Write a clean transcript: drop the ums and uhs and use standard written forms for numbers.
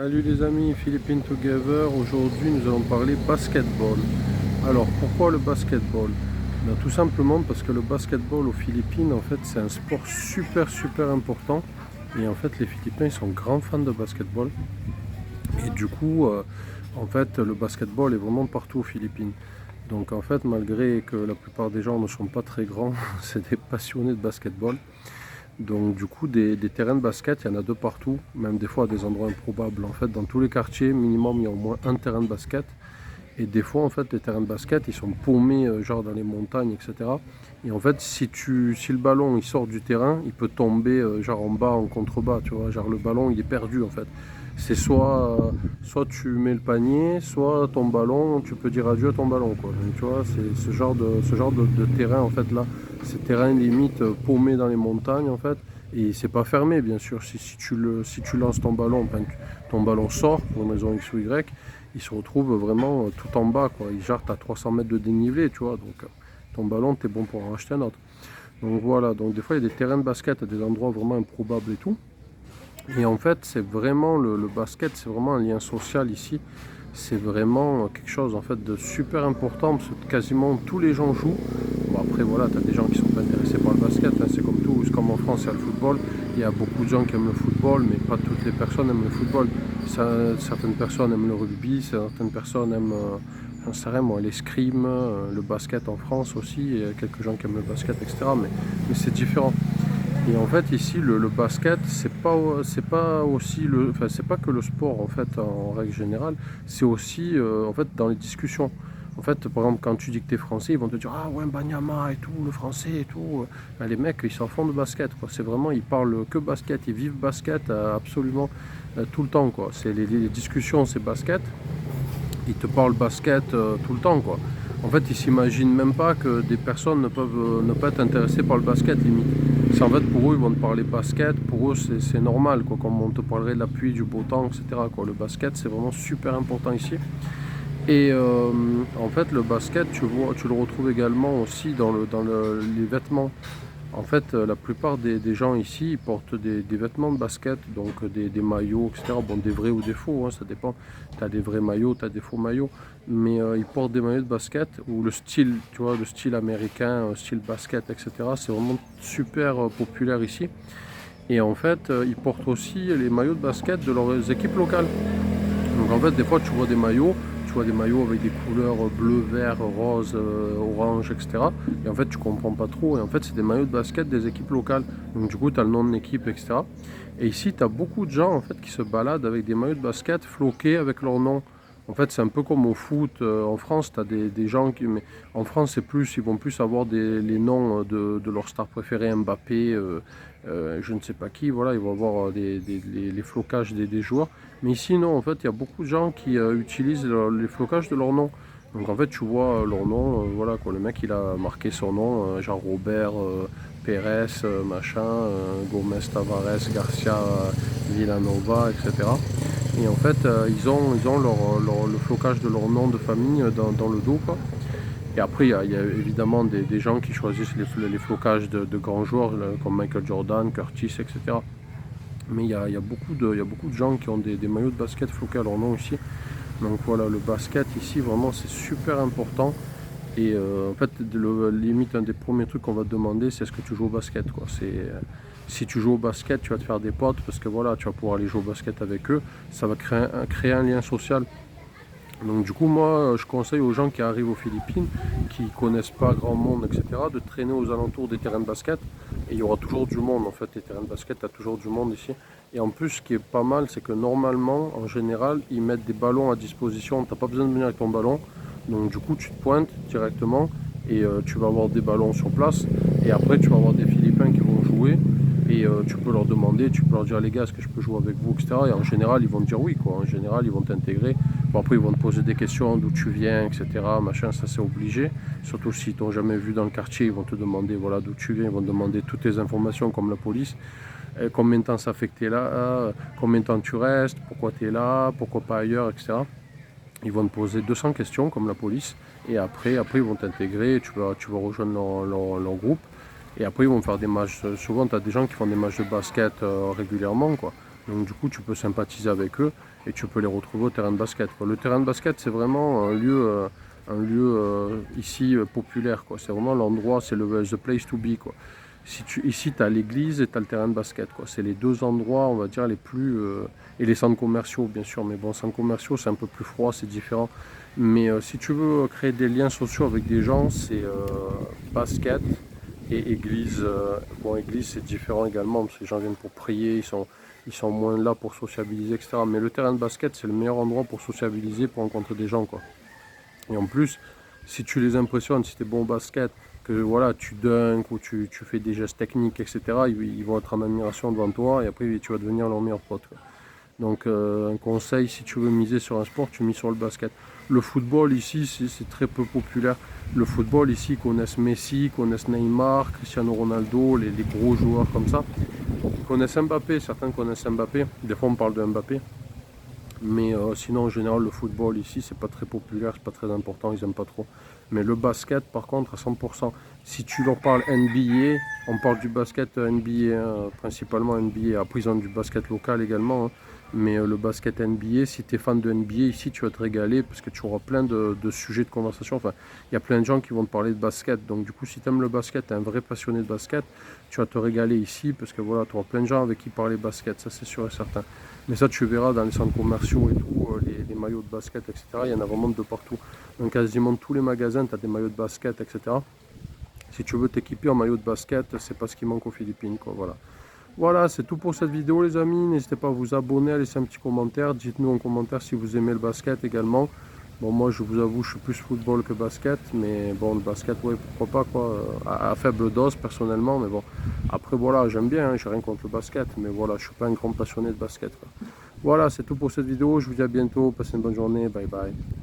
Salut les amis, Philippines Together. Aujourd'hui nous allons parler basketball. Alors pourquoi le basketball? Tout simplement parce que le basketball aux Philippines en fait c'est un sport super important. Et en fait les Philippins ils sont grands fans de basketball. Et du coup en fait le basketball est vraiment partout aux Philippines. Donc en fait malgré que la plupart des gens ne sont pas très grands, c'est des passionnés de basketball. Donc du coup des terrains de basket, il y en a de partout, même des fois à des endroits improbables. En fait dans tous les quartiers, minimum il y a au moins un terrain de basket. Et des fois en fait les terrains de basket ils sont paumés genre dans les montagnes, etc. Et en fait si le ballon il sort du terrain, il peut tomber genre en bas, en contrebas, tu vois, genre le ballon il est perdu en fait. C'est soit tu mets le panier, soit ton ballon, tu peux dire adieu à ton ballon quoi. Donc tu vois, c'est ce genre de terrain en fait là. Ces terrains limite paumés dans les montagnes en fait. Et c'est pas fermé bien sûr. Si tu lances ton ballon, ben, ton ballon sort pour une raison X ou Y, il se retrouve vraiment tout en bas quoi. Il jarte à 300 mètres de dénivelé, tu vois. Donc ton ballon, t'es bon pour en racheter un autre. Donc voilà, donc des fois il y a des terrains de basket à des endroits vraiment improbables et tout. Et en fait, c'est vraiment le basket, c'est vraiment un lien social ici. C'est vraiment quelque chose en fait de super important parce que quasiment tous les gens jouent. Bon après voilà, tu as des gens qui sont pas intéressés par le basket, hein, c'est comme tout, c'est comme en France il y a le football. Il y a beaucoup de gens qui aiment le football, mais pas toutes les personnes aiment le football. Certaines personnes aiment le rugby, certaines personnes aiment, j'en sais rien moi, l'escrime, le basket en France aussi. Il y a quelques gens qui aiment le basket, etc. Mais c'est différent. Et en fait ici le basket c'est pas aussi enfin c'est pas que le sport en fait en règle générale, c'est aussi en fait dans les discussions. En fait par exemple quand tu dis que tu es français, ils vont te dire ah ouais Banyama et tout, le français et tout. Ben, les mecs ils s'en font de basket quoi. C'est vraiment ils parlent que basket, ils vivent basket absolument tout le temps quoi. C'est les discussions c'est basket, ils te parlent basket tout le temps quoi. En fait, ils s'imaginent même pas que des personnes ne peuvent ne pas être intéressées par le basket limite. C'est en fait pour eux, ils vont te parler basket, pour eux c'est normal quoi, comme on te parlerait de la pluie, du beau temps, etc. Quoi. Le basket c'est vraiment super important ici. Et en fait, le basket, tu le retrouves également aussi dans les vêtements. En fait, la plupart des gens ici, ils portent des vêtements de basket, donc des maillots, etc. Bon, des vrais ou des faux, hein, ça dépend. Tu as des vrais maillots, tu as des faux maillots. Mais ils portent des maillots de basket, ou le style, tu vois, le style américain, style basket, etc. C'est vraiment super populaire ici. Et en fait, ils portent aussi les maillots de basket de leurs équipes locales. Donc en fait, des fois, tu vois des maillots avec des couleurs bleu, vert, rose, orange, etc. Et en fait, tu comprends pas trop. Et en fait, c'est des maillots de basket des équipes locales. Donc du coup, tu as le nom de l'équipe, etc. Et ici, tu as beaucoup de gens en fait qui se baladent avec des maillots de basket floqués avec leur nom. En fait, c'est un peu comme au foot. En France, tu as des gens qui. Mais en France, ils vont plus avoir les noms de leurs stars préférées, Mbappé, je ne sais pas qui. Voilà, ils vont avoir les flocages des joueurs. Mais ici, non, en fait, il y a beaucoup de gens qui utilisent les flocages de leur nom. Donc en fait, tu vois leur nom, voilà quoi, le mec il a marqué son nom, genre Robert, Pérez, machin, Gomez, Tavares, Garcia, Villanova, etc. Et en fait, ils ont le flocage de leur nom de famille dans le dos, quoi. Et après, il y a évidemment des gens qui choisissent les flocages de grands joueurs comme Michael Jordan, Curtis, etc. Mais il y a beaucoup de gens qui ont des maillots de basket floqués à leur nom ici. Donc voilà, le basket ici, vraiment, c'est super important. Et en fait, limite, un des premiers trucs qu'on va te demander, c'est est-ce que tu joues au basket, quoi. Si tu joues au basket, tu vas te faire des potes parce que voilà, tu vas pouvoir aller jouer au basket avec eux. Ça va créer un lien social. Donc du coup, moi, je conseille aux gens qui arrivent aux Philippines, qui connaissent pas grand monde, etc., de traîner aux alentours des terrains de basket. Et il y aura toujours du monde, en fait, les terrains de basket, tu as toujours du monde ici. Et en plus, ce qui est pas mal, c'est que normalement, en général, ils mettent des ballons à disposition. Tu n'as pas besoin de venir avec ton ballon. Donc du coup, tu te pointes directement et tu vas avoir des ballons sur place. Et après, tu vas avoir des Philippins qui vont jouer. Et tu peux leur demander, tu peux leur dire les gars, est-ce que je peux jouer avec vous, etc. Et en général, ils vont te dire oui, quoi. En général, ils vont t'intégrer. Bon, après, ils vont te poser des questions, d'où tu viens, etc. Machin, ça c'est obligé. Surtout s'ils t'ont jamais vu dans le quartier, ils vont te demander voilà d'où tu viens, ils vont te demander toutes tes informations comme la police. Combien de temps ça fait que tu es là, combien de temps tu restes, pourquoi tu es là, pourquoi pas ailleurs, etc. Ils vont te poser 200 questions comme la police. Et après ils vont t'intégrer, tu vas rejoindre leur groupe. Et après, ils vont faire des matchs. Souvent, tu as des gens qui font des matchs de basket régulièrement, quoi. Donc du coup, tu peux sympathiser avec eux et tu peux les retrouver au terrain de basket, quoi. Le terrain de basket, c'est vraiment un lieu ici populaire, quoi. C'est vraiment l'endroit, c'est the place to be, quoi. Ici, tu as l'église et tu as le terrain de basket, quoi. C'est les deux endroits, on va dire, les plus... et les centres commerciaux, bien sûr. Mais bon, centres commerciaux, c'est un peu plus froid, c'est différent. Mais si tu veux créer des liens sociaux avec des gens, c'est basket et église. Bon, église, c'est différent également, parce que les gens viennent pour prier, ils sont moins là pour sociabiliser, etc. Mais le terrain de basket, c'est le meilleur endroit pour sociabiliser, pour rencontrer des gens, quoi. Et en plus, si tu les impressionnes, si tu es bon au basket, que voilà, tu dunks ou tu fais des gestes techniques, etc., ils vont être en admiration devant toi et après tu vas devenir leur meilleur pote, quoi. Donc un conseil, si tu veux miser sur un sport, tu mises sur le basket. Le football ici, c'est très peu populaire. Le football ici, ils connaissent Messi, ils connaissent Neymar, Cristiano Ronaldo, les gros joueurs comme ça. Ils connaissent Mbappé, certains connaissent Mbappé. Des fois on parle de Mbappé. Mais sinon, en général, le football ici, c'est pas très populaire, c'est pas très important, ils aiment pas trop. Mais le basket, par contre, à 100%. Si tu leur parles NBA, on parle du basket NBA, hein, principalement NBA. Après, ils ont du basket local également, hein. Mais le basket NBA, si tu es fan de NBA, ici, tu vas te régaler parce que tu auras plein de sujets de conversation. Enfin, il y a plein de gens qui vont te parler de basket. Donc, du coup, si tu aimes le basket, tu es un vrai passionné de basket, tu vas te régaler ici parce que voilà, tu auras plein de gens avec qui parler basket, ça c'est sûr et certain. Mais ça, tu verras dans les centres commerciaux et tout, les maillots de basket, etc. Il y en a vraiment de partout. Dans quasiment tous les magasins, tu as des maillots de basket, etc. Si tu veux t'équiper en maillot de basket, c'est pas ce qui manque aux Philippines, quoi. Voilà. Voilà, c'est tout pour cette vidéo, les amis. N'hésitez pas à vous abonner, à laisser un petit commentaire. Dites-nous en commentaire si vous aimez le basket également. Bon, moi, je vous avoue, je suis plus football que basket, mais bon, le basket, ouais, pourquoi pas, quoi. À faible dose, personnellement, mais bon. Après, voilà, j'aime bien, hein, j'ai rien contre le basket, mais voilà, je suis pas un grand passionné de basket, quoi. Voilà, c'est tout pour cette vidéo. Je vous dis à bientôt. Passez une bonne journée. Bye bye.